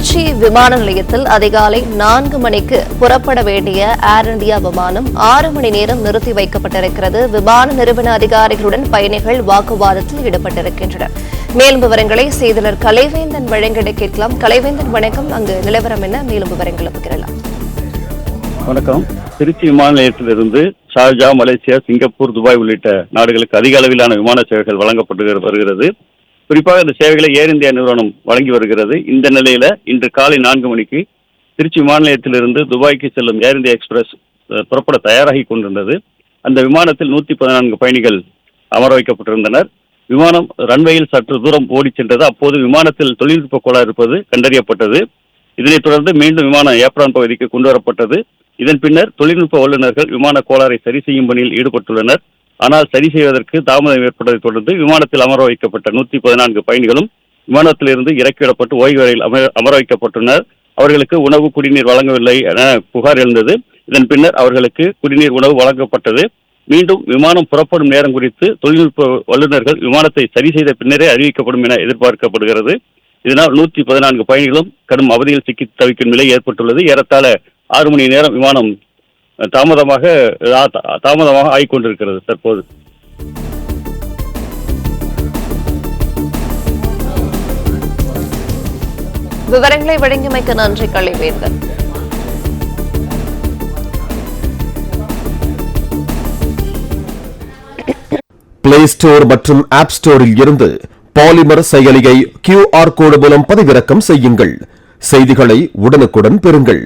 திருச்சி விமான நிலையத்தில் அதிகாலை 4 மணிக்கு புறப்பட வேண்டிய ஏர் இந்தியா விமானம் 6 மணி நேரம் நிறுத்தி வைக்கப்பட்டிருக்கிறது. விமான நிறுவன அதிகாரிகளுடன் பயணிகள் வாக்குவாதத்தில் ஈடுபட்டிருக்கின்றனர். மேலும் விவரங்களை செய்தியாளர் கலைவேந்தன் வழங்கிட கேட்கலாம். கலைவேந்தன் வணக்கம். அங்கு நிலவரம் என்ன? மேலும் விவரங்களை பகிரலாம். வணக்கம். திருச்சி விமான நிலையத்திலிருந்து ஷார்ஜா, மலேசியா, சிங்கப்பூர், துபாய் உள்ளிட்ட நாடுகளுக்கு அதிக அளவிலான விமான சேவைகள் வழங்கப்பட்டு வருகிறது. குறிப்பாக இந்த சேவைகளை ஏர் இந்தியா நிறுவனம் வழங்கி வருகிறது. இந்த நிலையில இன்று காலை 4 மணிக்கு திருச்சி விமான நிலையத்திலிருந்து துபாய்க்கு செல்லும் ஏர் இந்தியா எக்ஸ்பிரஸ் புறப்பட தயாராகி கொண்டிருந்தது. அந்த விமானத்தில் 114 பயணிகள் அமர வைக்கப்பட்டிருந்தனர். விமானம் ரன்வேயில் சற்று தூரம் ஓடி சென்றது. அப்போது விமானத்தில் தொழில்நுட்ப கோளாறு இருப்பது கண்டறியப்பட்டது. இதனைத் தொடர்ந்து மீண்டும் விமானம் ஏப்ரான் பகுதிக்கு கொண்டு வரப்பட்டது. இதன் பின்னர் தொழில்நுட்ப வல்லுநர்கள் விமான கோளாறை சரி செய்யும் பணியில் ஈடுபட்டுள்ளனர். ஆனால் சரி செய்வதற்கு தாமதம் ஏற்பட்டதை தொடர்ந்து விமானத்தில் அமர வைக்கப்பட்ட 114 பயணிகளும் விமானத்திலிருந்து இறக்கிவிடப்பட்டு ஓய்வு அறையில் அமர வைக்கப்பட்டுள்ளனர். அவர்களுக்கு உணவு, குடிநீர் வழங்கவில்லை என புகார் எழுந்தது. இதன் பின்னர் அவர்களுக்கு குடிநீர், உணவு வழங்கப்பட்டது. மீண்டும் விமானம் புறப்படும் நேரம் குறித்து தொழில்நுட்ப வல்லுநர்கள் விமானத்தை சரி செய்த பின்னரே அறிவிக்கப்படும் என எதிர்பார்க்கப்படுகிறது. இதனால் 114 பயணிகளும் கடும் அவதியில் சிக்கி தவிக்கும் நிலை ஏற்பட்டுள்ளது. ஏறத்தாழ 6 மணி நேரம் விமானம் தாமதமாக ஆகிக்கொண்டிருக்கிறது தற்போது. விவரங்களை வழங்கியமைக்க நன்றி கலைவேந்தன். பிளே ஸ்டோர் மற்றும் ஆப் ஸ்டோரில் இருந்து பாலிமர் செயலியை QR கோடு மூலம் பதிவிறக்கம் செய்யுங்கள். செய்திகளை உடனுக்குடன் பெறுங்கள்.